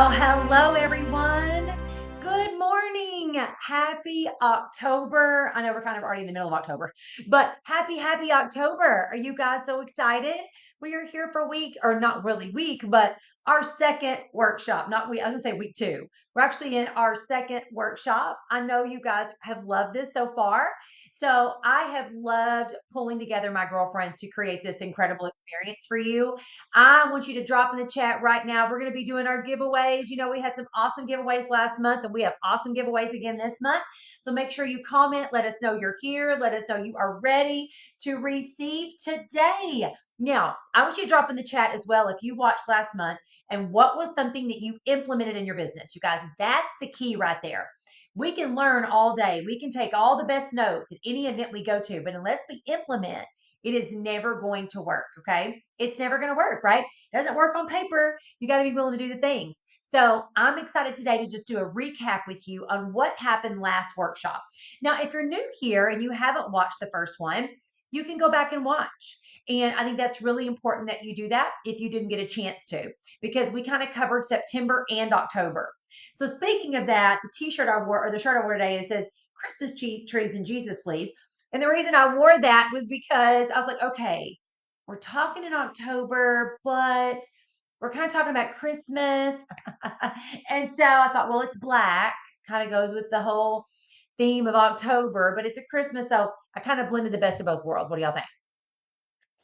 Well, hello everyone. Good morning. Happy October. I know we're kind of already in the middle of October, but happy October. Are you guys so excited? We are here for week, or not really week, but our second workshop. Not week, I was gonna say week two. We're actually in our second workshop. I know you guys have loved this so far. So I have loved pulling together my girlfriends to create this incredible experience for you. I want you to drop in the chat right now. We're going to be doing our giveaways. You know, we had some awesome giveaways last month, and we have awesome giveaways again this month. So make sure you comment. Let us know you're here. Let us know you are ready to receive today. Now, I want you to drop in the chat as well if you watched last month and what was something that you implemented in your business. You guys, that's the key right there. We can learn all day. We can take all the best notes at any event we go to, but unless we implement, it is never going to work. Okay. It's never going to work, right? It doesn't work on paper. You got to be willing to do the things. So I'm excited today to just do a recap with you on what happened last workshop. Now, if you're new here and you haven't watched the first one, you can go back and watch. And I think that's really important that you do that if you didn't get a chance to, because we kind of covered September and October. So speaking of that, the t-shirt I wore, or the shirt I wore today, it says Christmas trees and Jesus, please. And the reason I wore that was because I was like, okay, we're talking in October, but we're kind of talking about Christmas. And so I thought, well, it's black, kind of goes with the whole theme of October, but it's a Christmas. So I kind of blended the best of both worlds. What do y'all think?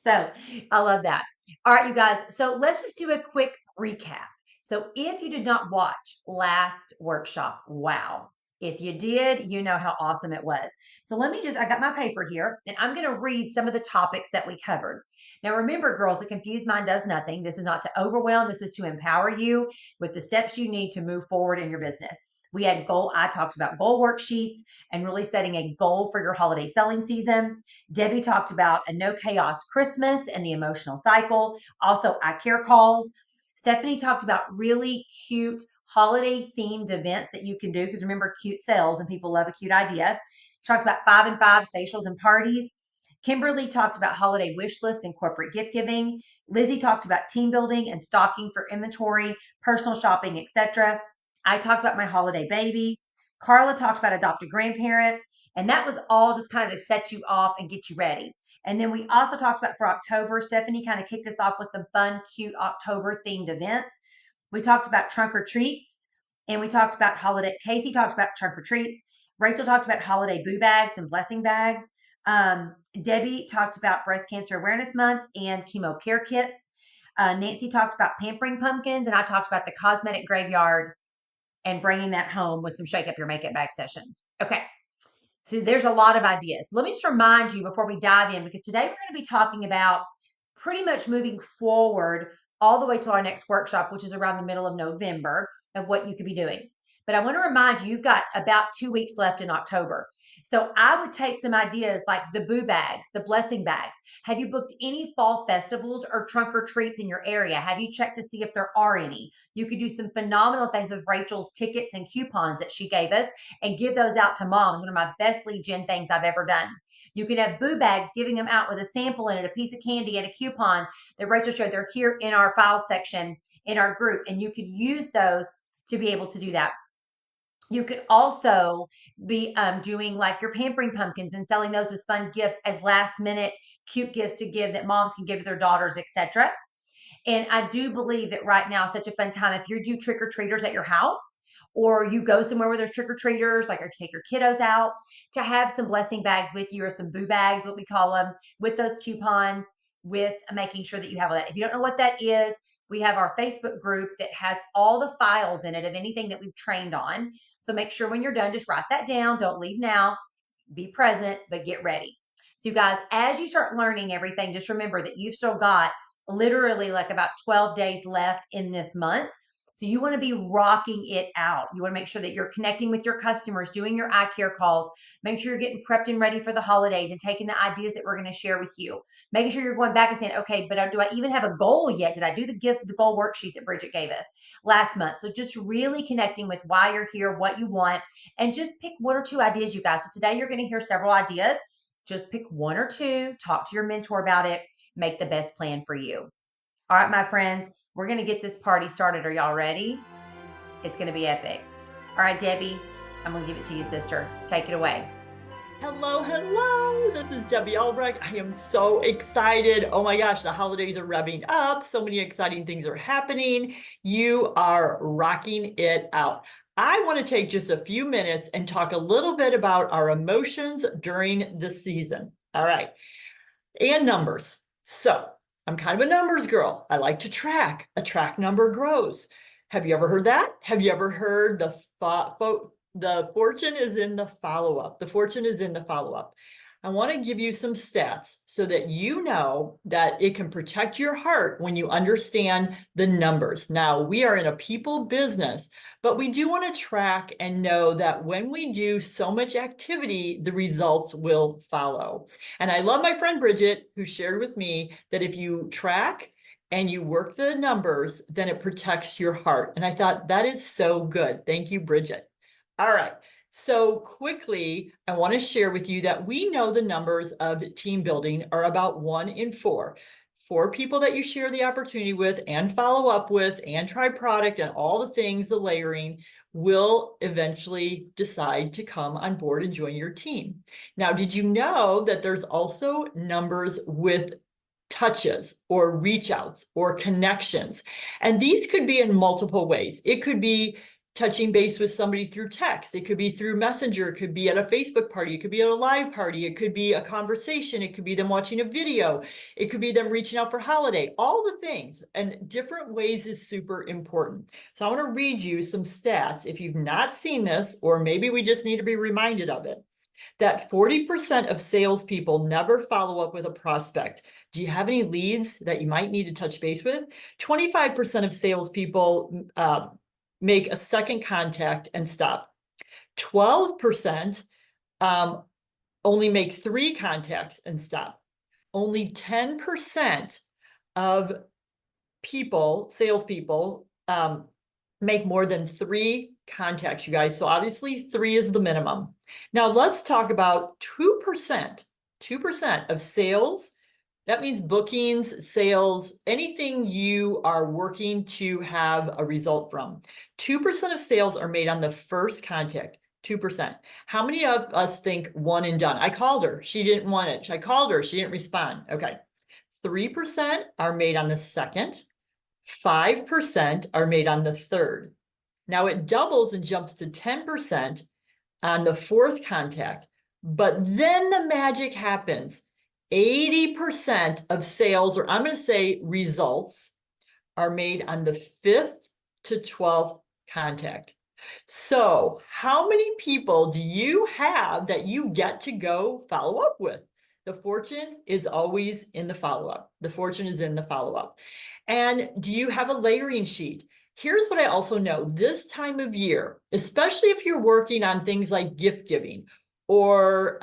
So I love that. All right, you guys. So let's just do a quick recap. So if you did not watch last workshop, wow. If you did, you know how awesome it was. So I got my paper here and I'm going to read some of the topics that we covered. Now, remember, girls, a confused mind does nothing. This is not to overwhelm. This is to empower you with the steps you need to move forward in your business. I talked about goal worksheets and really setting a goal for your holiday selling season. Debbie talked about a no chaos Christmas and the emotional cycle. Also, I care calls. Stephanie talked about really cute holiday themed events that you can do because remember, cute sells and people love a cute idea. She talked about 5 and 5 facials and parties. Kimberly talked about holiday wish list and corporate gift giving. Lizzie talked about team building and stocking for inventory, personal shopping, etc. I talked about my holiday baby. Carla talked about adopt a grandparent. And that was all just kind of to set you off and get you ready. And then we also talked about for October, Stephanie kind of kicked us off with some fun, cute October themed events. We talked about trunk or treats and we talked about holiday. Casey talked about trunk or treats. Rachel talked about holiday boo bags and blessing bags. Debbie talked about breast cancer awareness month and chemo care kits. Nancy talked about pampering pumpkins and I talked about the cosmetic graveyard and bringing that home with some shake up your makeup bag sessions. Okay. So there's a lot of ideas. Let me just remind you before we dive in, because today we're going to be talking about pretty much moving forward all the way to our next workshop, which is around the middle of November, of what you could be doing. But I want to remind you, you've got about 2 weeks left in October. So I would take some ideas like the boo bags, the blessing bags. Have you booked any fall festivals or trunk or treats in your area? Have you checked to see if there are any? You could do some phenomenal things with Rachel's tickets and coupons that she gave us and give those out to moms. One of my best lead gen things I've ever done. You can have boo bags, giving them out with a sample in it, a piece of candy, and a coupon that Rachel showed. They're here in our file section in our group, and you could use those to be able to do that. You could also be doing like your pampering pumpkins and selling those as fun gifts, as last minute cute gifts to give that moms can give to their daughters, etc. And I do believe that right now is such a fun time. If you do trick or treaters at your house, or you go somewhere where there's trick or treaters, like or you take your kiddos out, to have some blessing bags with you or some boo bags, what we call them, with those coupons, with making sure that you have all that. If you don't know what that is, we have our Facebook group that has all the files in it of anything that we've trained on. So make sure when you're done, just write that down. Don't leave now. Be present, but get ready. So you guys, as you start learning everything, just remember that you've still got literally like about 12 days left in this month. So you want to be rocking it out. You want to make sure that you're connecting with your customers, doing your eye care calls, make sure you're getting prepped and ready for the holidays and taking the ideas that we're going to share with you. Making sure you're going back and saying, okay, but do I even have a goal yet? Did I do the goal worksheet that Bridget gave us last month? So just really connecting with why you're here, what you want, and just pick 1 or 2 ideas, you guys. So today you're going to hear several ideas. Just pick 1 or 2, talk to your mentor about it, make the best plan for you. All right, my friends, we're going to get this party started. Are y'all ready? It's going to be epic. All right, Debbie, I'm going to give it to you, sister. Take it away. Hello, hello. This is Debbie Albrecht. I am so excited. Oh my gosh, the holidays are revving up. So many exciting things are happening. You are rocking it out. I want to take just a few minutes and talk a little bit about our emotions during the season. All right. And numbers. So I'm kind of a numbers girl. I like to track. A track number grows. Have you ever heard that? Have you ever heard the fortune is in the follow-up? The fortune is in the follow-up. I want to give you some stats so that you know that it can protect your heart when you understand the numbers. Now, we are in a people business, but we do want to track and know that when we do so much activity, the results will follow. And I love my friend Bridget, who shared with me that if you track and you work the numbers, then it protects your heart. And I thought that is so good. Thank you, Bridget. All right. So quickly, I want to share with you that we know the numbers of team building are about 1 in 4. 4 people that you share the opportunity with and follow up with and try product and all the things, the layering, will eventually decide to come on board and join your team. Now, did you know that there's also numbers with touches or reach outs or connections? And these could be in multiple ways. It could be touching base with somebody through text. It could be through Messenger. It could be at a Facebook party. It could be at a live party. It could be a conversation. It could be them watching a video. It could be them reaching out for holiday. All the things and different ways is super important. So I want to read you some stats. If you've not seen this, or maybe we just need to be reminded of it, that 40% of salespeople never follow up with a prospect. Do you have any leads that you might need to touch base with? 25% of salespeople make a second contact and stop. 12% only make 3 contacts and stop. Only 10% of people, salespeople, make more than 3 contacts, you guys. So obviously 3 is the minimum. Now let's talk about 2%. 2% of sales, that means bookings, sales, anything you are working to have a result from. 2% of sales are made on the first contact. 2%. How many of us think one and done? I called her. She didn't want it. I called her. She didn't respond. Okay. 3% are made on the second. 5% are made on the third. Now it doubles and jumps to 10% on the fourth contact, but then the magic happens. 80% of sales, or I'm going to say results, are made on the 5th to 12th contact. So how many people do you have that you get to go follow up with? The fortune is always in the follow-up. The fortune is in the follow-up. And do you have a layering sheet? Here's what I also know. This time of year, especially if you're working on things like gift giving or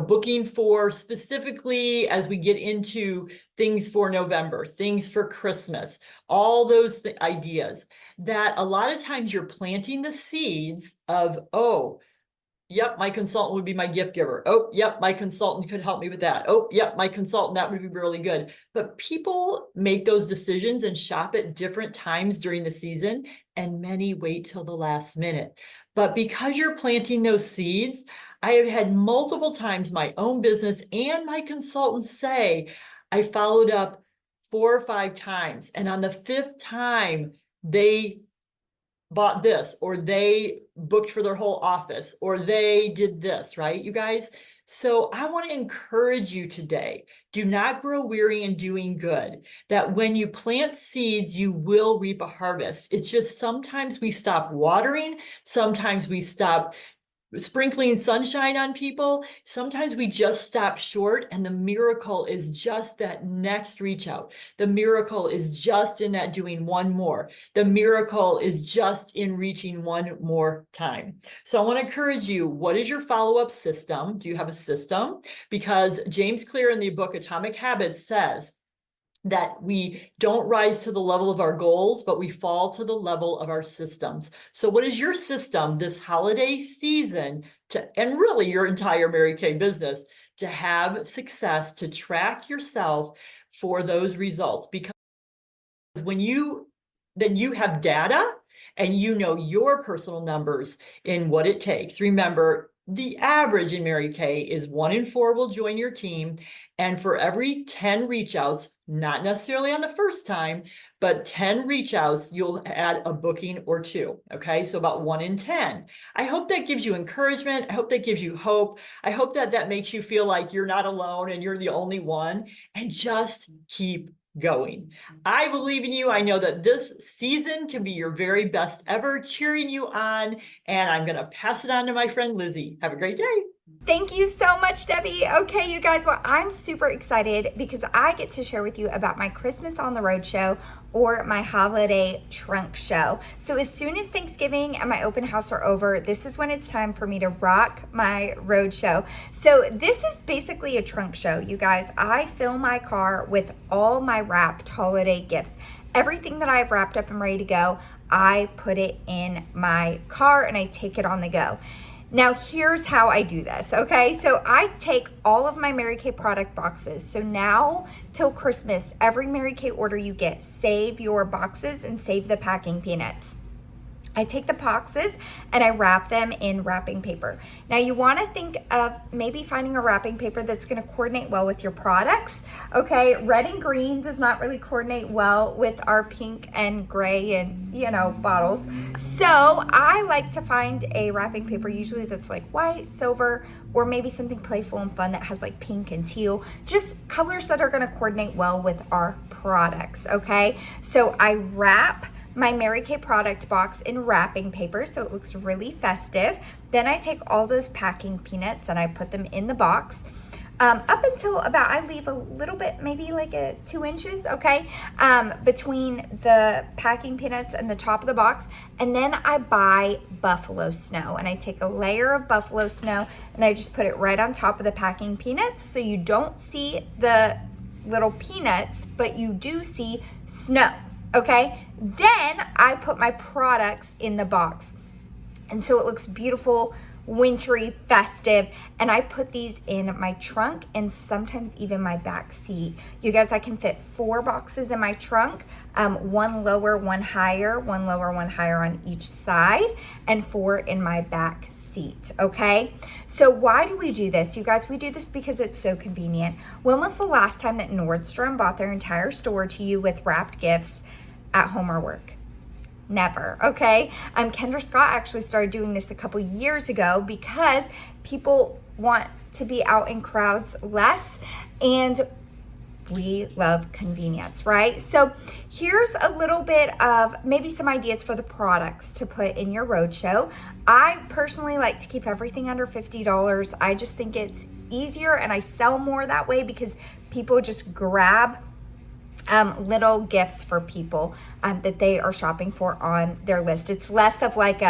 booking for specifically as we get into things for November, things for Christmas, all those ideas, that a lot of times you're planting the seeds of, oh, yep, my consultant would be my gift giver. Oh, yep, my consultant could help me with that. Oh, yep, my consultant, that would be really good. But people make those decisions and shop at different times during the season, and many wait till the last minute. But because you're planting those seeds, I have had multiple times my own business and my consultants say, I followed up 4 or 5 times, and on the 5th time, they bought this, or they booked for their whole office, or they did this, right, you guys? So I want to encourage you today, do not grow weary in doing good, that when you plant seeds, you will reap a harvest. It's just sometimes we stop watering, sometimes we stop sprinkling sunshine on people. Sometimes we just stop short, and the miracle is just that next reach out. The miracle is just in that doing one more. The miracle is just in reaching one more time. So I want to encourage you, what is your follow-up system? Do you have a system? Because James Clear in the book Atomic Habits says that we don't rise to the level of our goals, but we fall to the level of our systems. So what is your system this holiday season and really your entire Mary Kay business, to have success, to track yourself for those results? Because then you have data, and you know your personal numbers in what it takes. Remember, the average in Mary Kay is 1 in 4 will join your team. And for every 10 reach outs, not necessarily on the first time, but 10 reach outs, you'll add a booking or two. Okay, so about 1 in 10. I hope that gives you encouragement. I hope that gives you hope. I hope that that makes you feel like you're not alone and you're the only one, and just keep going. I believe in you. I know that this season can be your very best ever, cheering you on. And I'm going to pass it on to my friend Lizzie. Have a great day. Thank you so much, Debbie. Okay, you guys, well, I'm super excited because I get to share with you about my Christmas on the Road show or my holiday trunk show. So as soon as Thanksgiving and my open house are over, this is when it's time for me to rock my road show. So this is basically a trunk show, you guys. I fill my car with all my wrapped holiday gifts. Everything that I've wrapped up and ready to go, I put it in my car and I take it on the go. Now, here's how I do this, okay? So I take all of my Mary Kay product boxes. So now till Christmas, every Mary Kay order you get, save your boxes and save the packing peanuts. I take the boxes and I wrap them in wrapping paper. Now you want to think of maybe finding a wrapping paper that's going to coordinate well with your products. Okay, red and green does not really coordinate well with our pink and gray and bottles. So I like to find a wrapping paper usually that's like white, silver, or maybe something playful and fun that has like pink and teal, just colors that are going to coordinate well with our products. Okay, so I wrap my Mary Kay product box in wrapping paper so it looks really festive. Then I take all those packing peanuts and I put them in the box. Up until about, I leave a little bit, maybe like 2 inches, okay, between the packing peanuts and the top of the box. And then I buy buffalo snow and I take a layer of buffalo snow and I just put it right on top of the packing peanuts so you don't see the little peanuts, but you do see snow. Okay, then I put my products in the box. And so it looks beautiful, wintry, festive. And I put these in my trunk and sometimes even my back seat. You guys, I can fit 4 boxes in my trunk, 1 lower, 1 higher, 1 lower, 1 higher on each side, and 4 in my back seat. Okay, so why do we do this? You guys, we do this because it's so convenient. When was the last time that Nordstrom bought their entire store to you with wrapped gifts at home or work? Never. Okay, Kendra Scott actually started doing this a couple years ago because people want to be out in crowds less, and we love convenience, right? So here's a little bit of maybe some ideas for the products to put in your roadshow. I personally like to keep everything under $50. I just think it's easier and I sell more that way because people just grab little gifts for people that they are shopping for on their list. It's less of like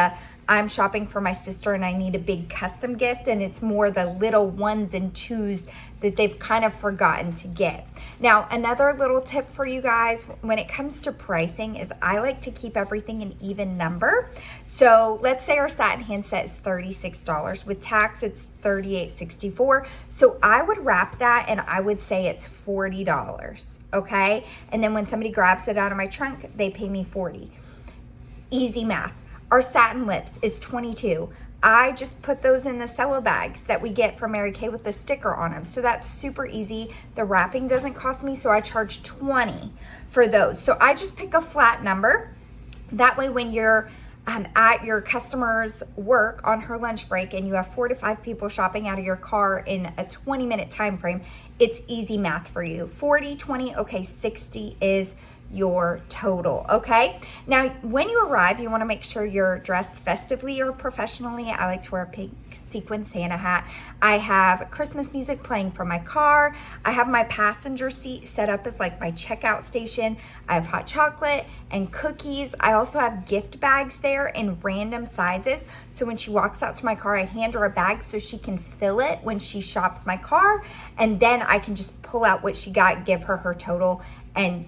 I'm shopping for my sister and I need a big custom gift, and it's more the little ones and twos that they've kind of forgotten to get. Now, another little tip for you guys when it comes to pricing is I like to keep everything an even number. So let's say our satin handset is $36. With tax, it's $38.64. So I would wrap that and I would say it's $40. Okay, and then when somebody grabs it out of my trunk, they pay me $40. Easy math. Our satin lips is $22. I just put those in the cello bags that we get from Mary Kay with the sticker on them. So that's super easy. The wrapping doesn't cost me, so I charge $20 for those. So I just pick a flat number. That way when you're at your customer's work on her lunch break and you have 4 to 5 people shopping out of your car in a 20-minute time frame, it's easy math for you. 40, 20, okay, 60 is your total. Okay, now when you arrive, you want to make sure you're dressed festively or professionally. I like to wear a pink sequin Santa hat. I have Christmas music playing from my car. I have my passenger seat set up as like my checkout station. I have hot chocolate and cookies. I also have gift bags there in random sizes. So when she walks out to my car, I hand her a bag so she can fill it when she shops my car. And then I can just pull out what she got, give her her total, and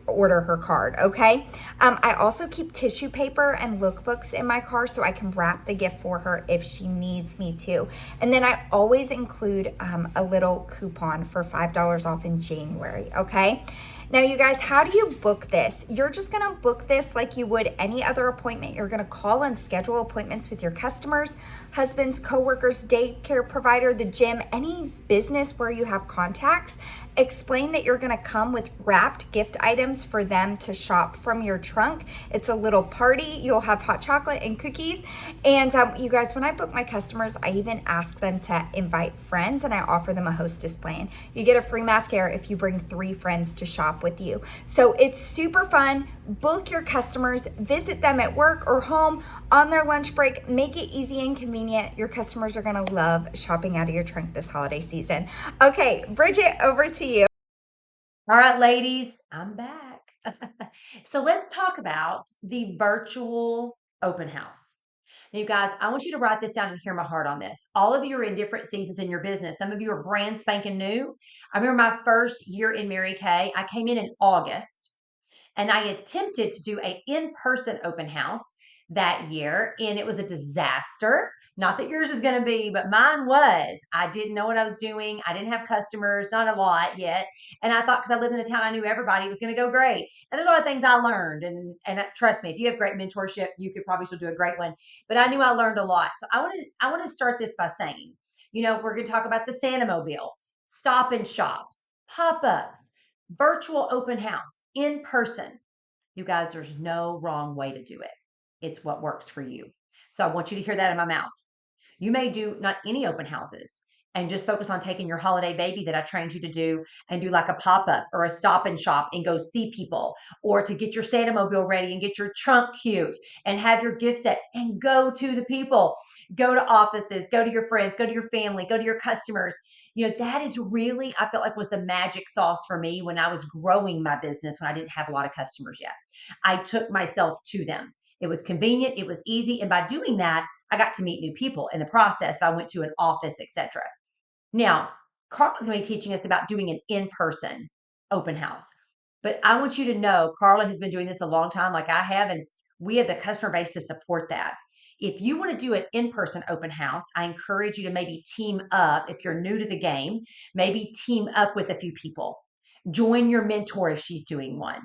order her card. Okay, I also keep tissue paper and lookbooks in my car so I can wrap the gift for her if she needs me to. And then I always include a little coupon for $5 off in January. Okay, Now, you guys, how do you book this? You're just gonna book this like you would any other appointment. You're gonna call and schedule appointments with your customers, husbands, coworkers, daycare provider, the gym, any business where you have contacts. Explain that you're gonna come with wrapped gift items for them to shop from your trunk. It's a little party. You'll have hot chocolate and cookies. And you guys, when I book my customers, I even ask them to invite friends and I offer them a hostess plan. You get a free mascara if you bring 3 friends to shop with you. So it's super fun. Book your customers, visit them at work or home on their lunch break. Make it easy and convenient. Your customers are gonna love shopping out of your trunk this holiday season. Okay, Bridget, over to you. All right, ladies, I'm back. So let's talk about the virtual open house. Now, you guys, I want you to write this down and hear my heart on this. All of you are in different seasons in your business. Some of you are brand spanking new. I remember my first year in Mary Kay. I came in August and I attempted to do a in-person open house that year, and it was a disaster. Not that yours is going to be, but mine was. I didn't know what I was doing. I didn't have customers, not a lot yet. And I thought because I lived in a town I knew everybody, it was going to go great. And there's a lot of things I learned. And trust me, if you have great mentorship, you could probably still do a great one. But I knew I learned a lot. So I want to start this by saying, we're going to talk about the Santa Mobile, stop and shops, pop-ups, virtual open house, in person. You guys, there's no wrong way to do it. It's what works for you. So I want you to hear that in my mouth. You may do not any open houses and just focus on taking your holiday baby that I trained you to do and do like a pop-up or a stop and shop and go see people, or to get your Santa Mobile ready and get your trunk cute and have your gift sets and go to the people, go to offices, go to your friends, go to your family, go to your customers. That is really, I felt like was the magic sauce for me when I was growing my business, when I didn't have a lot of customers yet. I took myself to them. It was convenient, it was easy, and by doing that, I got to meet new people in the process if I went to an office, etc. Now, Carl is going to be teaching us about doing an in-person open house. But I want you to know Carla has been doing this a long time, like I have, and we have the customer base to support that. If you want to do an in-person open house, I encourage you to maybe team up. If you're new to the game, maybe team up with a few people. Join your mentor if she's doing one.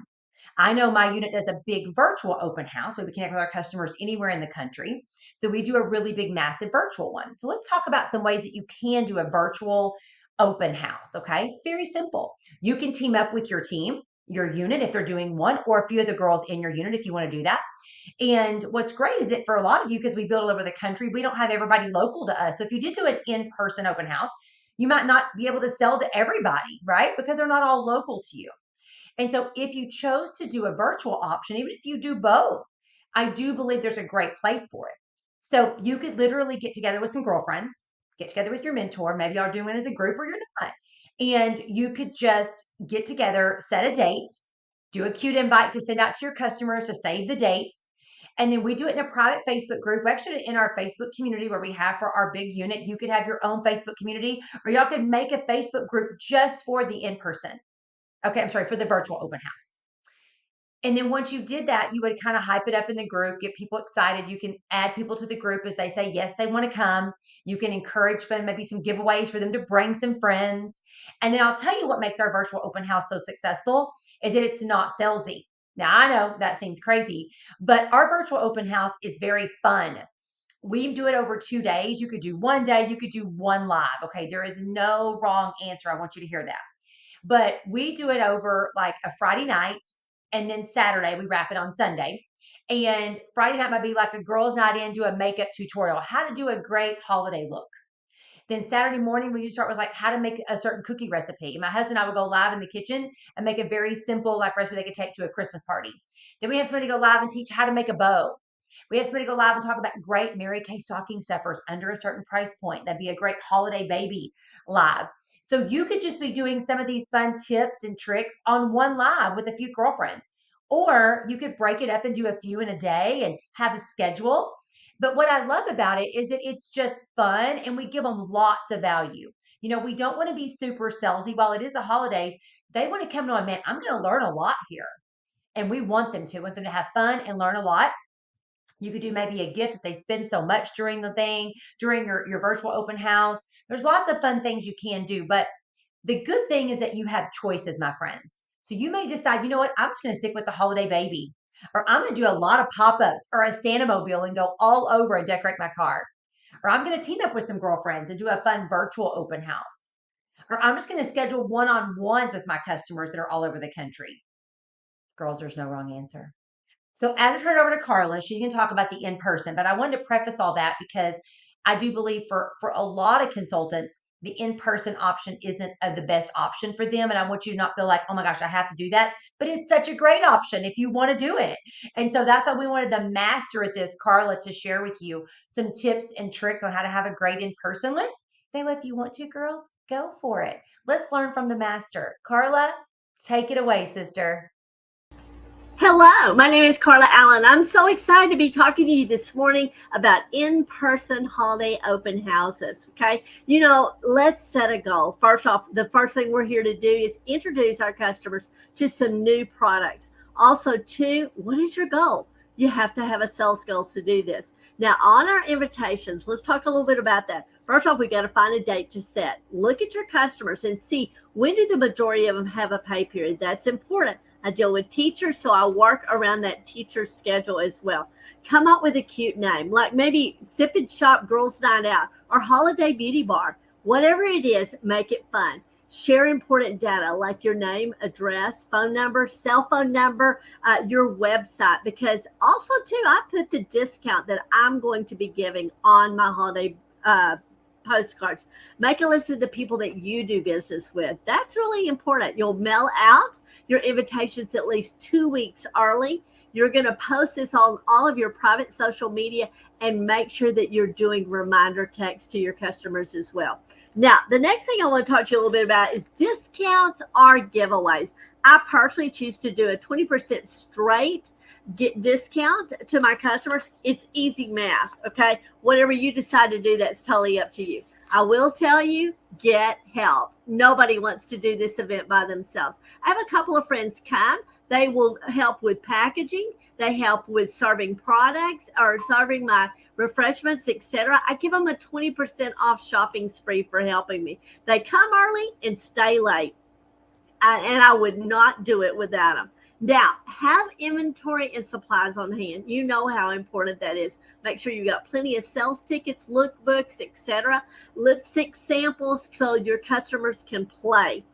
I know my unit does a big virtual open house where we connect with our customers anywhere in the country. So we do a really big, massive virtual one. So let's talk about some ways that you can do a virtual open house. Okay. It's very simple. You can team up with your team, your unit, if they're doing one, or a few of the girls in your unit if you want to do that. And what's great is that for a lot of you, because we build all over the country, we don't have everybody local to us. So if you did do an in-person open house, you might not be able to sell to everybody, right? Because they're not all local to you. And so if you chose to do a virtual option, even if you do both, I do believe there's a great place for it. So you could literally get together with some girlfriends, get together with your mentor. Maybe y'all doing it as a group or you're not. And you could just get together, set a date, do a cute invite to send out to your customers to save the date. And then we do it in a private Facebook group. We actually do it in our Facebook community where we have for our big unit. You could have your own Facebook community, or y'all could make a Facebook group just for the in-person. Okay, I'm sorry, for the virtual open house. And then once you did that, you would kind of hype it up in the group, get people excited. You can add people to the group as they say, yes, they want to come. You can encourage them, maybe some giveaways for them to bring some friends. And then I'll tell you what makes our virtual open house so successful is that it's not salesy. Now, I know that seems crazy, but our virtual open house is very fun. We do it over 2 days. You could do one day, you could do one live. Okay, there is no wrong answer. I want you to hear that. But we do it over like a Friday night, and then Saturday we wrap it on Sunday. And Friday night might be like a girls' night in, do a makeup tutorial, how to do a great holiday look. Then Saturday morning, we start with like how to make a certain cookie recipe. And my husband and I would go live in the kitchen and make a very simple like recipe they could take to a Christmas party. Then we have somebody go live and teach how to make a bow. We have somebody go live and talk about great Mary Kay stocking stuffers under a certain price point. That'd be a great holiday baby live. So you could just be doing some of these fun tips and tricks on one live with a few girlfriends. Or you could break it up and do a few in a day and have a schedule. But what I love about it is that it's just fun and we give them lots of value. We don't want to be super salesy. While it is the holidays, they want to come to a man, I'm going to learn a lot here. And we want them to. We want them to have fun and learn a lot. You could do maybe a gift if they spend so much during the thing, during your virtual open house. There's lots of fun things you can do. But the good thing is that you have choices, my friends. So you may decide, you know what, I'm just going to stick with the holiday baby, or I'm going to do a lot of pop-ups or a Santa mobile and go all over and decorate my car. Or I'm going to team up with some girlfriends and do a fun virtual open house. Or I'm just going to schedule one-on-ones with my customers that are all over the country. Girls, there's no wrong answer. So as I turn it over to Carla, she can talk about the in-person, but I wanted to preface all that because I do believe for a lot of consultants, the in-person option isn't the best option for them. And I want you to not feel like, oh my gosh, I have to do that. But it's such a great option if you want to do it. And so that's why we wanted the master at this, Carla, to share with you some tips and tricks on how to have a great in-person one. Then if you want to, girls, go for it. Let's learn from the master. Carla, take it away, sister. Hello, my name is Carla Allen. I'm so excited to be talking to you this morning about in-person holiday open houses. Okay, let's set a goal. First off, the first thing we're here to do is introduce our customers to some new products. Also, two, what is your goal? You have to have a sales goal to do this. Now, on our invitations, let's talk a little bit about that. First off, we got to find a date to set. Look at your customers and see, when do the majority of them have a pay period? That's important. I deal with teachers, so I work around that teacher's schedule as well. Come up with a cute name, like maybe Sip and Shop Girls Night Out or Holiday Beauty Bar. Whatever it is, make it fun. Share important data like your name, address, phone number, cell phone number, your website, because also, too, I put the discount that I'm going to be giving on my holiday postcards. Make a list of the people that you do business with. That's really important. You'll mail out your invitations at least 2 weeks early. You're going to post this on all of your private social media and make sure that you're doing reminder texts to your customers as well. Now, the next thing I want to talk to you a little bit about is discounts or giveaways. I personally choose to do a 20% straight discount to my customers. It's easy math, okay? Whatever you decide to do, that's totally up to you. I will tell you, get help. Nobody wants to do this event by themselves. I have a couple of friends come. They will help with packaging. They help with serving products or serving my refreshments, etc. I give them a 20% off shopping spree for helping me. They come early and stay late. And I would not do it without them. Now, have inventory and supplies on hand. You know how important that is. Make sure you got plenty of sales tickets, lookbooks, etc., lipstick samples so your customers can play.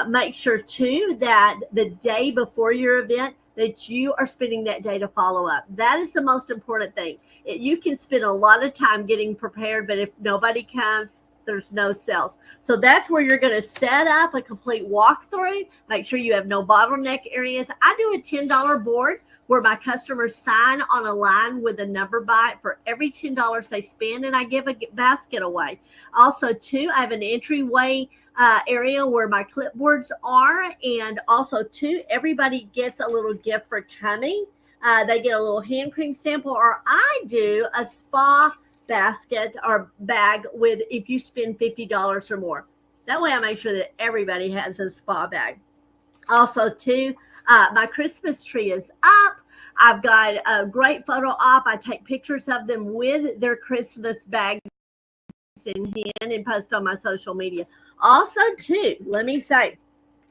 Make sure, too, that the day before your event, that you are spending that day to follow up. That is the most important thing. You can spend a lot of time getting prepared, but if nobody comes, there's no sales. So that's where you're going to set up a complete walkthrough. Make sure you have no bottleneck areas. I do a $10 board where my customers sign on a line with a number by it for every $10 they spend, and I give a basket away. Also, too, I have an entryway area where my clipboards are, and also, too, everybody gets a little gift for coming. They get a little hand cream sample, or I do a spa basket or bag with if you spend $50 or more. That way I make sure that everybody has a spa bag. Also, too, my Christmas tree is up. I've got a great photo op. I take pictures of them with their Christmas bags in hand and post on my social media. Also, too, let me say,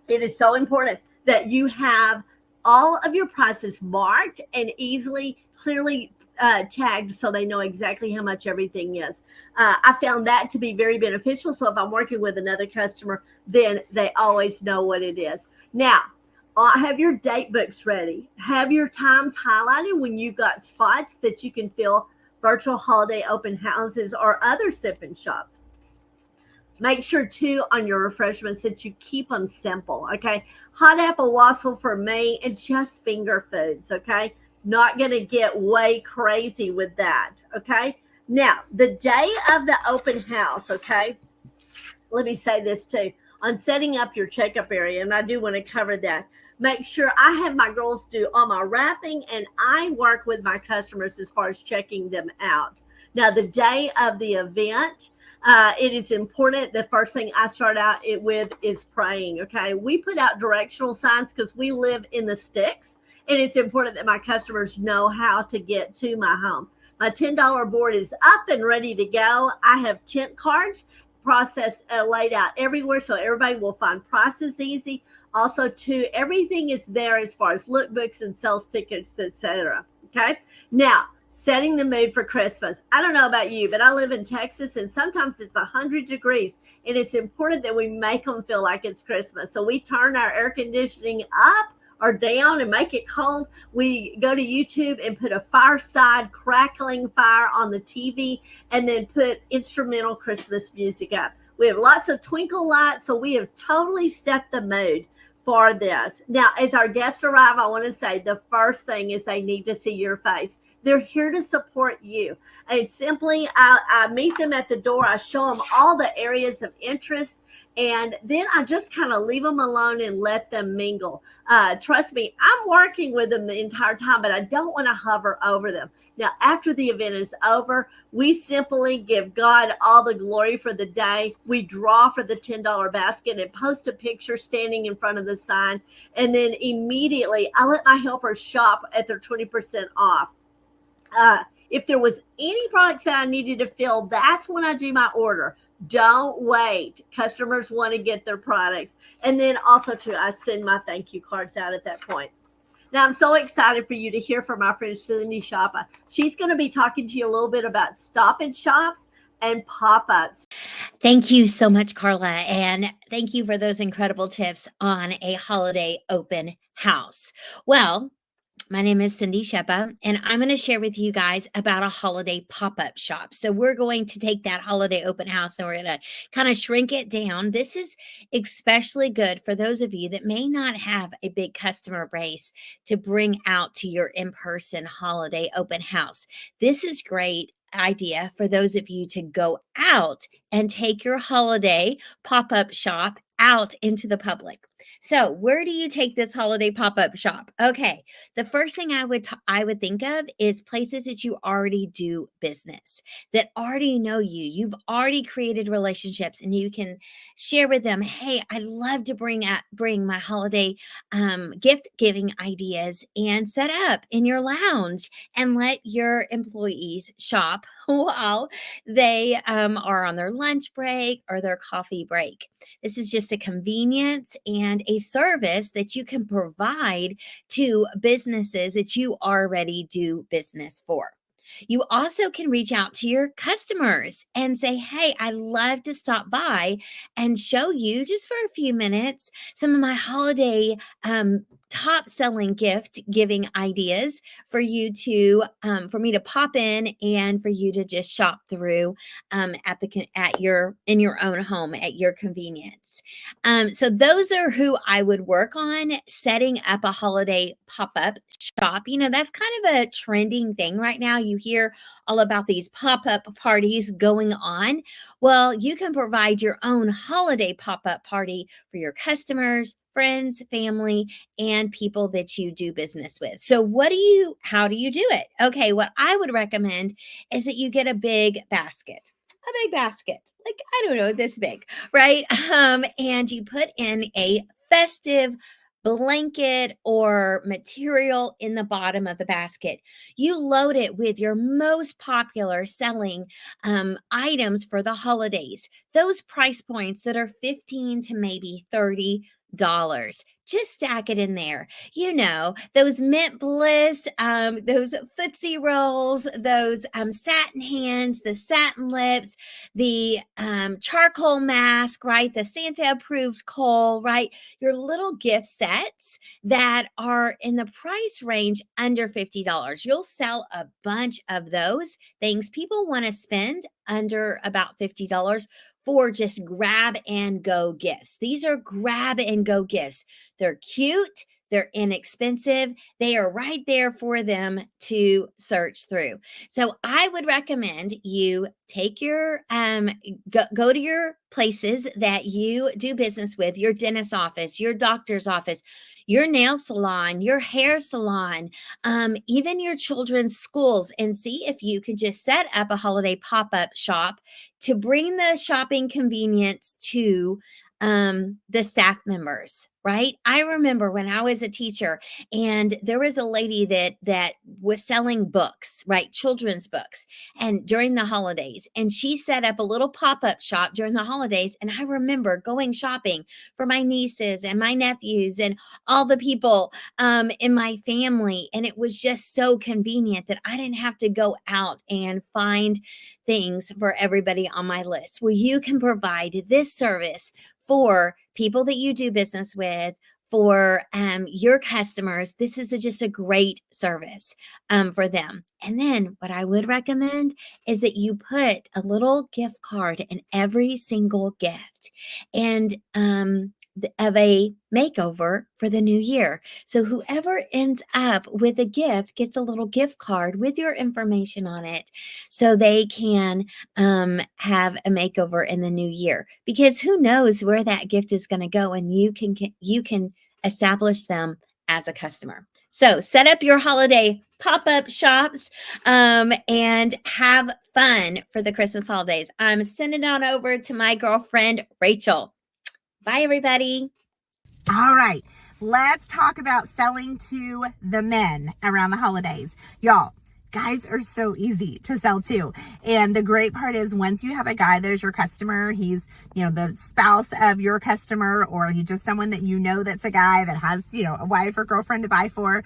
it is so important that you have all of your prices marked and clearly tagged so they know exactly how much everything is. I found that to be very beneficial. So if I'm working with another customer, then they always know what it is. Now, have your date books ready. Have your times highlighted when you've got spots that you can fill virtual holiday open houses or other sip-in shops. Make sure, too, on your refreshments that you keep them simple, okay? Hot apple wassail for me and just finger foods, okay? Not going to get way crazy with that, okay? Now, the day of the open house, okay? Let me say this, too. On setting up your checkup area, and I do want to cover that, make sure I have my girls do all my wrapping, and I work with my customers as far as checking them out. Now, the day of the event, it is important. The first thing I start out with is praying, okay? We put out directional signs because we live in the sticks, and it's important that my customers know how to get to my home. My $10 board is up and ready to go. I have tent cards processed laid out everywhere so everybody will find prices easy. Also, too, everything is there as far as lookbooks and sales tickets, etc. Okay. Now, setting the mood for Christmas. I don't know about you, but I live in Texas, and sometimes it's 100 degrees, and it's important that we make them feel like it's Christmas. So we turn our air conditioning up or down and make it cold. We go to YouTube and put a fireside crackling fire on the TV, and then put instrumental Christmas music up. We have lots of twinkle lights, so we have totally set the mood for this. Now, as our guests arrive, I want to say the first thing is they need to see your face. They're here to support you. And simply, I meet them at the door. I show them all the areas of interest, and then I just kind of leave them alone and let them mingle. Trust me, I'm working with them the entire time, but I don't want to hover over them. Now, after the event is over, we simply give God all the glory for the day. We draw for the $10 basket and post a picture standing in front of the sign. And then immediately I let my helpers shop at their 20% off. If there was any products that I needed to fill, that's when I do my order. Don't wait. Customers want to get their products. And then also too, I send my thank you cards out at that point. Now, I'm so excited for you to hear from our friend Cindy Shoppa. She's going to be talking to you a little bit about stop and shops and pop-ups. Thank you so much, Carla. And thank you for those incredible tips on a holiday open house. Well, my name is Cindy Sheppa, and I'm going to share with you guys about a holiday pop-up shop. So we're going to take that holiday open house and we're going to kind of shrink it down. This is especially good for those of you that may not have a big customer base to bring out to your in-person holiday open house. This is great idea for those of you to go out and take your holiday pop-up shop out into the public. So where do you take this holiday pop-up shop? Okay, the first thing I would think of is places that you already do business, that already know you. You've already created relationships, and you can share with them, hey, I'd love to bring my holiday gift giving ideas and set up in your lounge and let your employees shop while they are on their lunch break or their coffee break. This is just a convenience and a service that you can provide to businesses that you already do business for. You also can reach out to your customers and say, hey, I'd love to stop by and show you just for a few minutes some of my holiday top selling gift giving ideas for you to for me to pop in and for you to just shop through in your own home at your convenience. So those are who I would work on setting up a holiday pop-up shop. You know, that's kind of a trending thing right now. You hear all about these pop-up parties going on. Well, you can provide your own holiday pop-up party for your customers, friends, family, and people that you do business with. So how do you do it? Okay, what I would recommend is that you get a big basket. A big basket, like, I don't know, this big, right? And you put in a festive blanket or material in the bottom of the basket. You load it with your most popular selling items for the holidays. Those price points that are $15 to maybe $30. Just stack it in there. You know, those mint bliss, those Footsie Rolls, those satin hands, the satin lips, the charcoal mask, right? The Santa approved coal, right? Your little gift sets that are in the price range under $50. You'll sell a bunch of those things. People want to spend under about $50 for just grab and go gifts. These are grab and go gifts. They're cute. They're inexpensive. They are right there for them to search through. So I would recommend you take your, go to your places that you do business with, your dentist office, your doctor's office, your nail salon, your hair salon, even your children's schools, and see if you could just set up a holiday pop-up shop to bring the shopping convenience to the staff members, right? I remember when I was a teacher and there was a lady that was selling books, right? Children's books, and during the holidays, and she set up a little pop-up shop during the holidays. And I remember going shopping for my nieces and my nephews and all the people in my family. And it was just so convenient that I didn't have to go out and find things for everybody on my list. Well, you can provide this service for people that you do business with, for your customers. This is just a great service for them. And then what I would recommend is that you put a little gift card in every single gift, and of a makeover for the new year. So whoever ends up with a gift gets a little gift card with your information on it, so they can have a makeover in the new year, because who knows where that gift is going to go, and you can establish them as a customer. So set up your holiday pop-up shops and have fun for the Christmas holidays. I'm sending on over to my girlfriend, Rachel. Bye, everybody. All right, let's talk about selling to the men around the holidays. Y'all, guys are so easy to sell to. And the great part is, once you have a guy that is your customer, he's, the spouse of your customer, or he's just someone that you know that's a guy that has, a wife or girlfriend to buy for,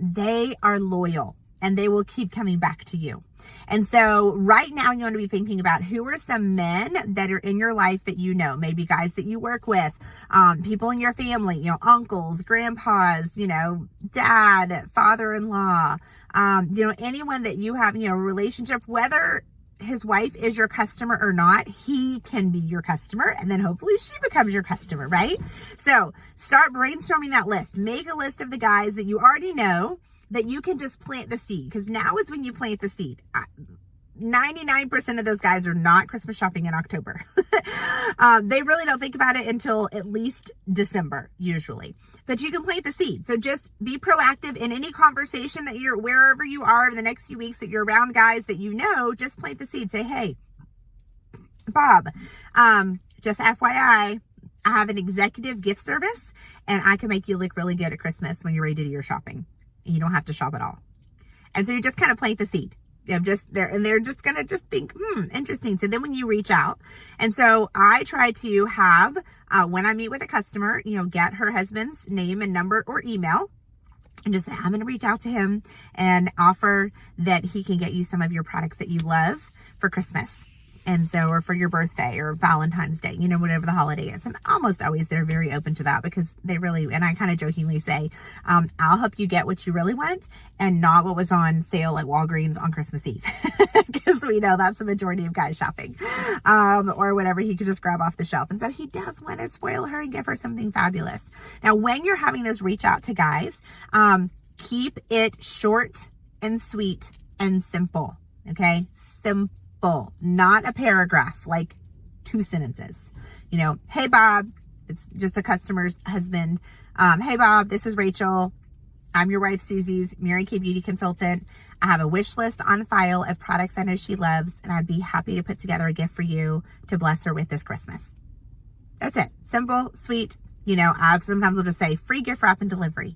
they are loyal and they will keep coming back to you. And so right now you want to be thinking about who are some men that are in your life that you know, maybe guys that you work with, people in your family, uncles, grandpas, dad, father-in-law, anyone that you have, a relationship, whether his wife is your customer or not, he can be your customer, and then hopefully she becomes your customer, right? So start brainstorming that list. Make a list of the guys that you already know that you can just plant the seed, because now is when you plant the seed. 99% of those guys are not Christmas shopping in October. They really don't think about it until at least December, usually. But you can plant the seed. So just be proactive in any conversation that you're, wherever you are in the next few weeks that you're around guys that you know, just plant the seed. Say, hey, Bob, just FYI, I have an executive gift service and I can make you look really good at Christmas when you're ready to do your shopping. You don't have to shop at all. And so you just kind of plant the seed. They're just going to just think, interesting. So then when you reach out, and so I try to have, when I meet with a customer, get her husband's name and number or email, and just say, I'm going to reach out to him and offer that he can get you some of your products that you love for Christmas. And so, or for your birthday or Valentine's Day, whatever the holiday is. And almost always they're very open to that, because they really, and I kind of jokingly say, I'll help you get what you really want and not what was on sale at Walgreens on Christmas Eve. Because we know that's the majority of guys shopping, or whatever he could just grab off the shelf. And so he does want to spoil her and give her something fabulous. Now, when you're having those reach out to guys, keep it short and sweet and simple. Okay. Simple. Not a paragraph, like 2 sentences. Hey Bob, it's just a customer's husband. Hey Bob, this is Rachel. I'm your wife Susie's Mary Kay beauty consultant. I have a wish list on file of products I know she loves, and I'd be happy to put together a gift for you to bless her with this Christmas. That's it. Simple, sweet. Sometimes we'll just say free gift wrap and delivery.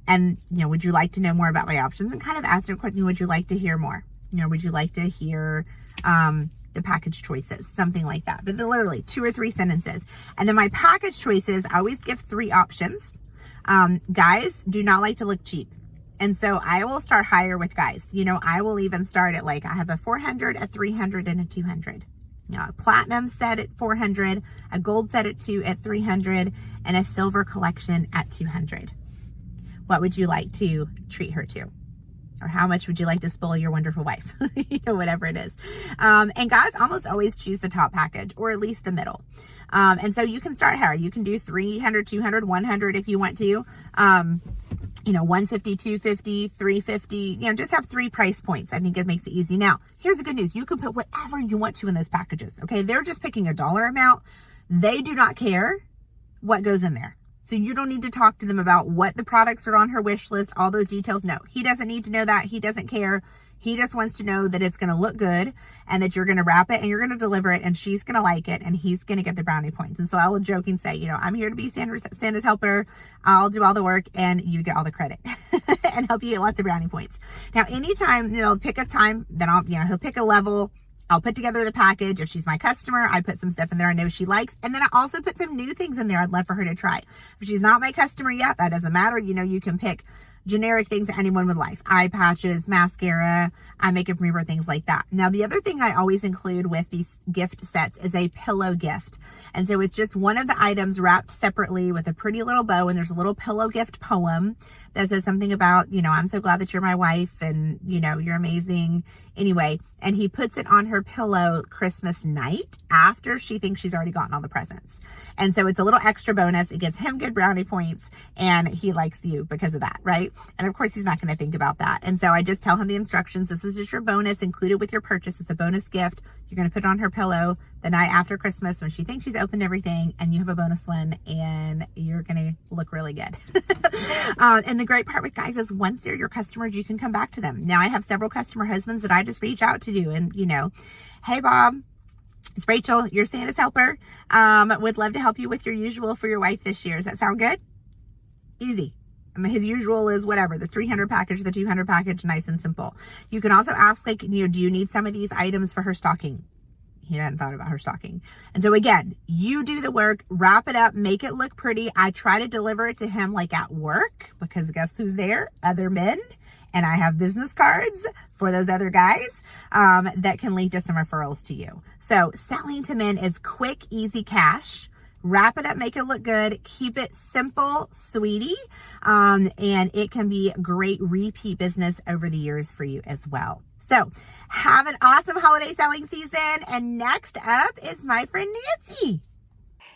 And, would you like to know more about my options? And kind of ask her a question, would you like to hear more? Would you like to hear the package choices? Something like that. But literally 2 or 3 sentences. And then my package choices, I always give 3 options. Guys do not like to look cheap. And so I will start higher with guys. I will even start at, like, I have a 400, a 300, and a 200. A platinum set at 400, a gold set at 300, and a silver collection at 200. What would you like to treat her to? Or how much would you like to spoil your wonderful wife? Whatever it is. And guys almost always choose the top package, or at least the middle. And so you can start higher. You can do 300, 200, 100 if you want to. 150, 250, 350, just have 3 price points. I think it makes it easy. Now, here's the good news. You can put whatever you want to in those packages. Okay. They're just picking a dollar amount. They do not care what goes in there. So you don't need to talk to them about what the products are on her wish list, all those details. No, he doesn't need to know that. He doesn't care. He just wants to know that it's going to look good and that you're going to wrap it and you're going to deliver it and she's going to like it and he's going to get the brownie points. And so I will joking say, you know, I'm here to be Santa's helper. I'll do all the work and you get all the credit and help you get lots of brownie points. Now, anytime, you know, pick a time, then he'll pick a level. I'll put together the package. If she's my customer, I put some stuff in there I know she likes. And then I also put some new things in there I'd love for her to try. If she's not my customer yet, that doesn't matter. You know, you can pick generic things that anyone would like. Eye patches, mascara, eye makeup remover, things like that. Now, the other thing I always include with these gift sets is a pillow gift. And so it's just one of the items wrapped separately with a pretty little bow. And there's a little pillow gift poem that says something about, you know, I'm so glad that you're my wife and, you know, you're amazing. Anyway, and he puts it on her pillow Christmas night after she thinks she's already gotten all the presents. And so it's a little extra bonus. It gets him good brownie points and he likes you because of that, right? And of course, he's not going to think about that. And so I just tell him the instructions. This is just your bonus included with your purchase. It's a bonus gift. You're going to put it on her pillow the night after Christmas when she thinks she's opened everything and you have a bonus one and you're going to look really good. And the great part with guys is once they're your customers, you can come back to them. Now I have several customer husbands that I just reach out to do and, you know, hey, Bob, it's Rachel, your Santa's helper. Would love to help you with your usual for your wife this year. Does that sound good? Easy. I mean, his usual is whatever, the 300 package, the 200 package, nice and simple. You can also ask, like, you know, do you need some of these items for her stocking? He hadn't thought about her stocking. And so again, you do the work, wrap it up, make it look pretty. I try to deliver it to him like at work because guess who's there? Other men. And I have business cards for those other guys that can link to some referrals to you. So selling to men is quick, easy cash. Wrap it up, make it look good, keep it simple, sweetie. And it can be great repeat business over the years for you as well. So have an awesome holiday selling season. And next up is my friend Nancy.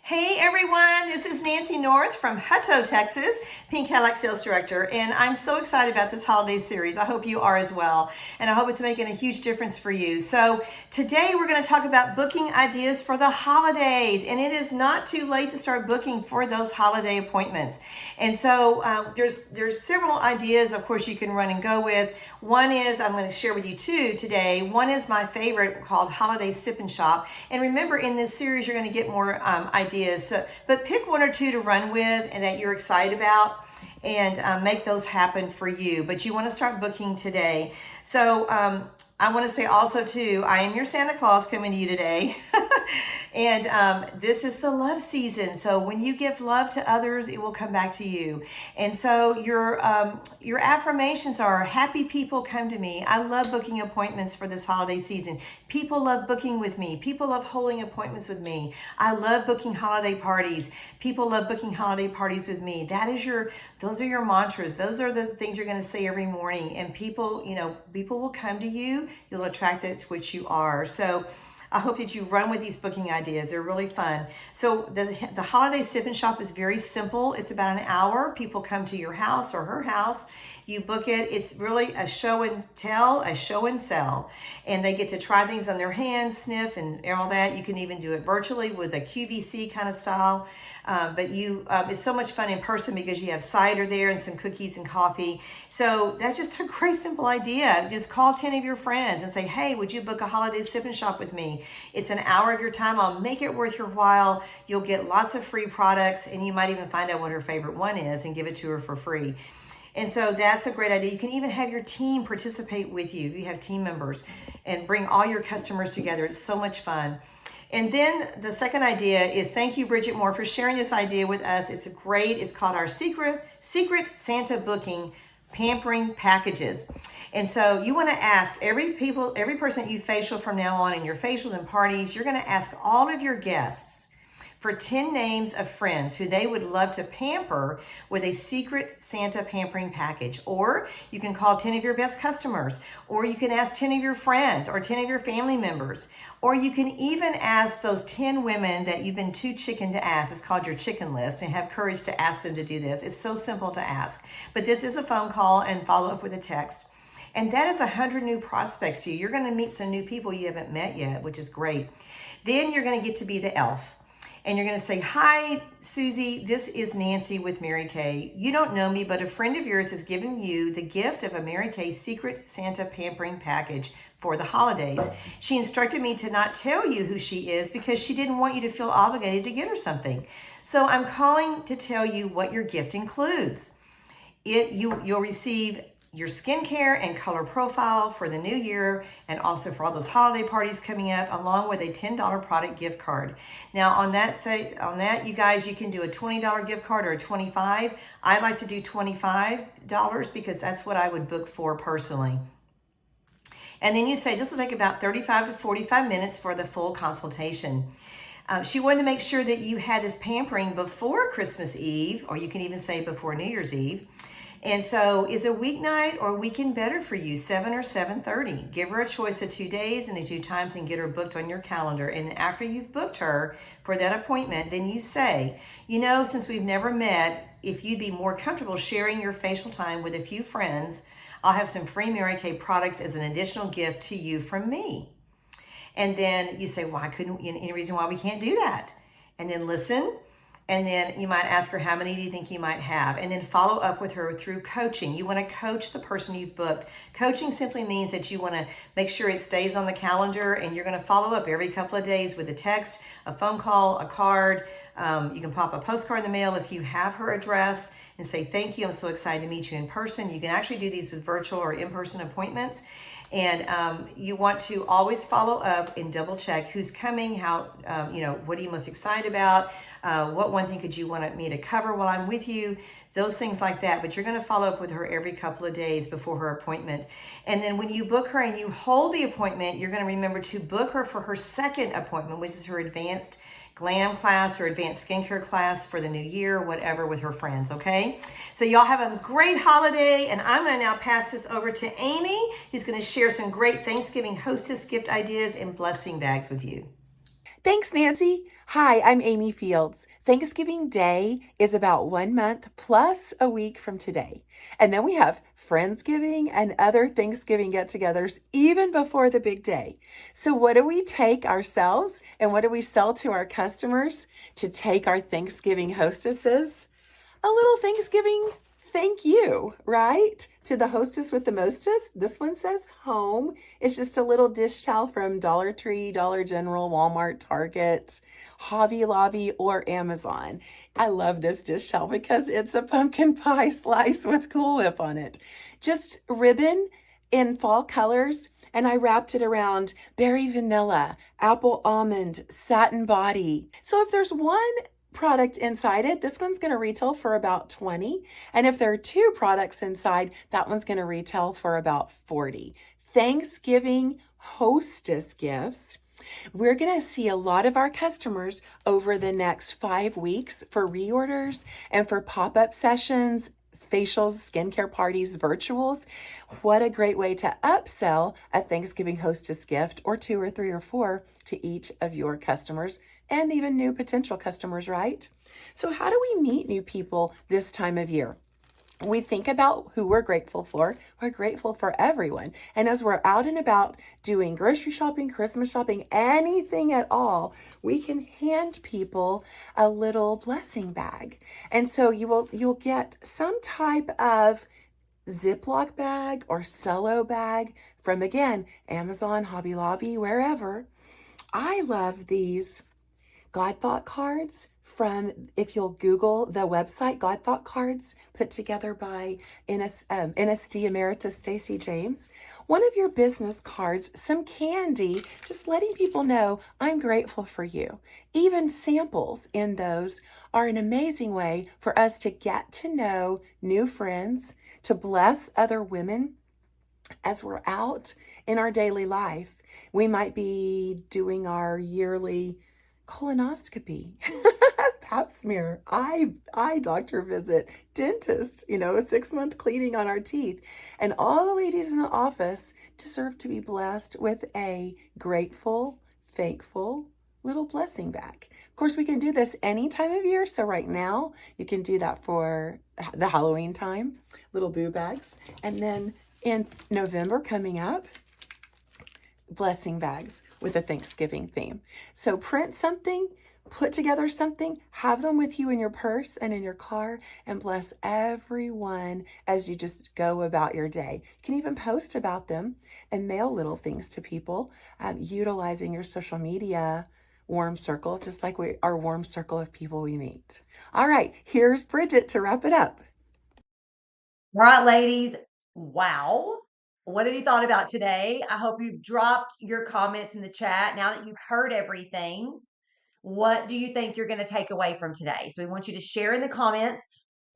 Hey everyone, this is Nancy North from Hutto, Texas, Pink Cadillac Sales Director, and I'm so excited about this holiday series. I hope you are as well, and I hope it's making a huge difference for you. So today we're going to talk about booking ideas for the holidays, and it is not too late to start booking for those holiday appointments. And so there's several ideas, of course, you can run and go with. One is, I'm going to share with you two today. One is my favorite called Holiday Sip and Shop. And remember, in this series, you're going to get more ideas. So, but pick one or two to run with and that you're excited about and make those happen for you. But you want to start booking today. So I want to say also, too, I am your Santa Claus coming to you today. And this is the love season. So when you give love to others, it will come back to you. And so your affirmations are, happy people come to me. I love booking appointments for this holiday season. People love booking with me. People love holding appointments with me. I love booking holiday parties. People love booking holiday parties with me. Those are your mantras. Those are the things you're going to say every morning. And people will come to you. You'll attract that to which you are. So I hope that you run with these booking ideas. They're really fun. So the Holiday Sip and Shop is very simple. It's about an hour. People come to your house or her house. You book it. It's really a show and tell, a show and sell. And they get to try things on their hands, sniff, and all that. You can even do it virtually with a QVC kind of style. But it's so much fun in person because you have cider there and some cookies and coffee. So that's just a great simple idea. Just call 10 of your friends and say, hey, would you book a holiday sip and shop with me? It's an hour of your time. I'll make it worth your while. You'll get lots of free products and you might even find out what her favorite one is and give it to her for free. And so that's a great idea. You can even have your team participate with you. You have team members and bring all your customers together. It's so much fun. And then the second idea is, thank you, Bridget Moore, for sharing this idea with us. It's called our Secret Santa Booking Pampering Packages. And so you want to ask every person that you facial from now on in your facials and parties, you're going to ask all of your guests for 10 names of friends who they would love to pamper with a Secret Santa pampering package. Or you can call 10 of your best customers, or you can ask 10 of your friends or 10 of your family members, or you can even ask those 10 women that you've been too chicken to ask. It's called your chicken list, and have courage to ask them to do this. It's so simple to ask, but this is a phone call and follow up with a text. And that is 100 new prospects to you. You're going to meet some new people you haven't met yet, which is great. Then you're going to get to be the elf. And you're going to say, "Hi, Susie, this is Nancy with Mary Kay. You don't know me, but a friend of yours has given you the gift of a Mary Kay Secret Santa pampering package for the holidays. She instructed me to not tell you who she is because she didn't want you to feel obligated to get her something. So I'm calling to tell you what your gift includes. You'll receive your skincare and color profile for the new year and also for all those holiday parties coming up, along with a $10 product gift card. Now on that, you guys, you can do a $20 gift card or a $25. I like to do $25 because that's what I would book for personally. And then you say this will take about 35 to 45 minutes for the full consultation. She wanted to make sure that you had this pampering before Christmas Eve, or you can even say before New Year's Eve. And so is a weeknight or weekend better for you, 7 or 7:30? Give her a choice of 2 days and the 2 times and get her booked on your calendar. And after you've booked her for that appointment, then you say, since we've never met, if you'd be more comfortable sharing your facial time with a few friends, I'll have some free Mary Kay products as an additional gift to you from me. And then you say, why couldn't, any reason why we can't do that? And then listen. And then you might ask her, how many do you think you might have? And then follow up with her through coaching. You want to coach the person you've booked. Coaching simply means that you want to make sure it stays on the calendar, and you're going to follow up every couple of days with a text, a phone call, a card. You can pop a postcard in the mail if you have her address and say, thank you, I'm so excited to meet you in person. You can actually do these with virtual or in-person appointments. And you want to always follow up and double check who's coming, how, what are you most excited about? What one thing could you want me to cover while I'm with you? Those things like that. But you're going to follow up with her every couple of days before her appointment. And then when you book her and you hold the appointment, you're going to remember to book her for her second appointment, which is her advanced glam class or advanced skincare class for the new year, whatever, with her friends, okay? So y'all have a great holiday, and I'm gonna now pass this over to Amy, who's gonna share some great Thanksgiving hostess gift ideas and blessing bags with you. Thanks, Nancy. Hi, I'm Amy Fields. Thanksgiving Day is about 1 month plus a week from today. And then we have Friendsgiving and other Thanksgiving get-togethers even before the big day. So what do we take ourselves and what do we sell to our customers to take our Thanksgiving hostesses? A little Thanksgiving thank you, right? To the hostess with the mostest. This one says home. It's just a little dish towel from Dollar Tree, Dollar General, Walmart, Target, Hobby Lobby, or Amazon. I love this dish towel because it's a pumpkin pie slice with Cool Whip on it. Just ribbon in fall colors, and I wrapped it around berry vanilla, apple almond, satin body. So if there's one product inside it, this one's going to retail for about $20. And if there are 2 products inside, that one's going to retail for about $40. Thanksgiving hostess gifts. We're going to see a lot of our customers over the next 5 weeks for reorders and for pop-up sessions, facials, skincare parties, virtuals. What a great way to upsell a Thanksgiving hostess gift, or 2 or 3 or 4 to each of your customers and even new potential customers, right? So how do we meet new people this time of year? We think about who we're grateful for. We're grateful for everyone. And as we're out and about doing grocery shopping, Christmas shopping, anything at all, we can hand people a little blessing bag. And so you'll get some type of Ziploc bag or cello bag from, again, Amazon, Hobby Lobby, wherever. I love these God Thought cards from, if you'll Google the website, God Thought cards put together by NSD Emeritus Stacey James. One of your business cards, some candy, just letting people know I'm grateful for you. Even samples in those are an amazing way for us to get to know new friends, to bless other women as we're out in our daily life. We might be doing our yearly colonoscopy, pap smear, eye doctor visit, dentist, a 6-month cleaning on our teeth. And all the ladies in the office deserve to be blessed with a grateful, thankful little blessing bag. Of course, we can do this any time of year. So right now you can do that for the Halloween time, little boo bags. And then in November coming up, blessing bags with a Thanksgiving theme. So print something, Put together something, have them with you in your purse and in your car, and bless everyone as you just go about your day. You can even post about them and mail little things to people, utilizing your social media warm circle, just like our warm circle of people we meet. All right, here's Bridget to wrap it up. All right, ladies. Wow. What have you thought about today? I hope you've dropped your comments in the chat. Now that you've heard everything, what do you think you're going to take away from today? So we want you to share in the comments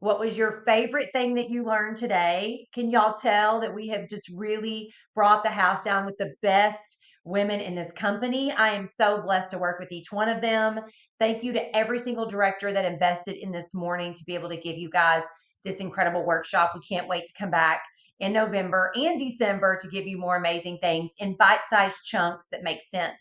what was your favorite thing that you learned today. Can y'all tell that we have just really brought the house down with the best women in this company? I am so blessed to work with each one of them. Thank you to every single director that invested in this morning to be able to give you guys this incredible workshop. We can't wait to come back in November and December to give you more amazing things in bite-sized chunks that make sense.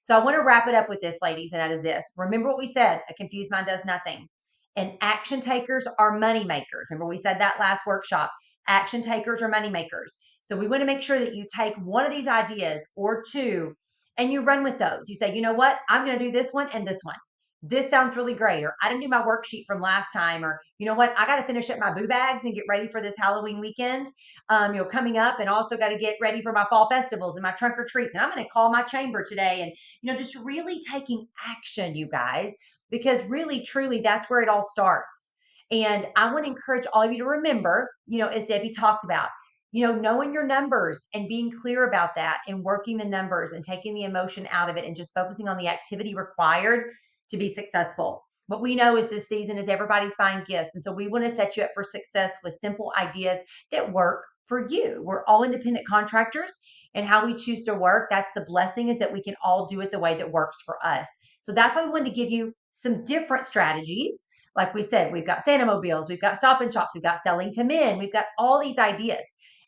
So I want to wrap it up with this, ladies, and that is this. Remember what we said, a confused mind does nothing. And action takers are money makers. Remember we said that last workshop. Action takers are money makers. So we want to make sure that you take one of these ideas or two and you run with those. You say, you know what? I'm going to do this one and this one. This sounds really great. Or I didn't do my worksheet from last time. Or, you know what? I got to finish up my boo bags and get ready for this Halloween weekend, coming up, and also got to get ready for my fall festivals and my trunk or treats. And I'm going to call my chamber today. And, just really taking action, you guys, because really, truly, that's where it all starts. And I want to encourage all of you to remember, as Debbie talked about, knowing your numbers and being clear about that and working the numbers and taking the emotion out of it and just focusing on the activity required to be successful. What we know is this season is everybody's buying gifts. And so we want to set you up for success with simple ideas that work for you. We're all independent contractors, and how we choose to work, that's the blessing, is that we can all do it the way that works for us. So that's why we wanted to give you some different strategies. Like we said, we've got Santa mobiles, we've got stop and shops, we've got selling to men, we've got all these ideas.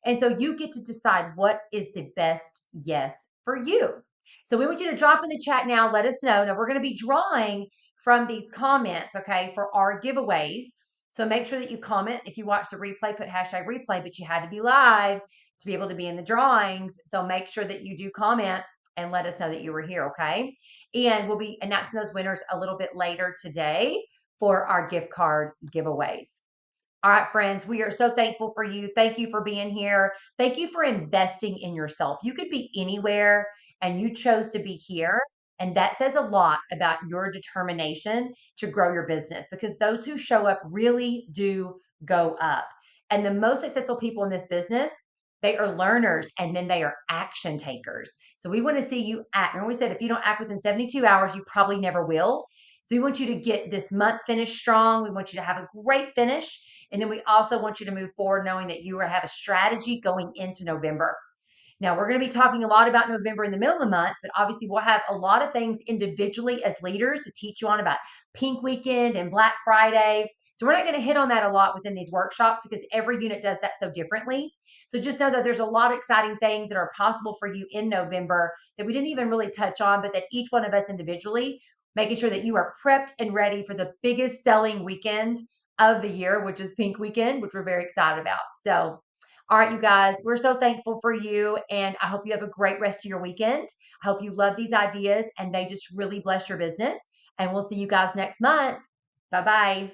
And so you get to decide what is the best yes for you. So we want you to drop in the chat now. Let us know. Now we're going to be drawing from these comments, okay, for our giveaways. So make sure that you comment. If you watch the replay, put #replay, but you had to be live to be able to be in the drawings. So make sure that you do comment and let us know that you were here, okay? And we'll be announcing those winners a little bit later today for our gift card giveaways. All right, friends, we are so thankful for you. Thank you for being here. Thank you for investing in yourself. You could be anywhere and you chose to be here. And that says a lot about your determination to grow your business, because those who show up really do go up. And the most successful people in this business, they are learners and then they are action takers. So we want to see you act. Remember, we said if you don't act within 72 hours, you probably never will. So we want you to get this month finished strong. We want you to have a great finish. And then we also want you to move forward knowing that you have a strategy going into November. Now, we're going to be talking a lot about November in the middle of the month, but obviously we'll have a lot of things individually as leaders to teach you on about Pink Weekend and Black Friday. So we're not going to hit on that a lot within these workshops because every unit does that so differently. So just know that there's a lot of exciting things that are possible for you in November that we didn't even really touch on, but that each one of us individually, making sure that you are prepped and ready for the biggest selling weekend of the year, which is Pink Weekend, which we're very excited about. So, all right, you guys, we're so thankful for you, and I hope you have a great rest of your weekend. I hope you love these ideas and they just really bless your business. And we'll see you guys next month. Bye-bye.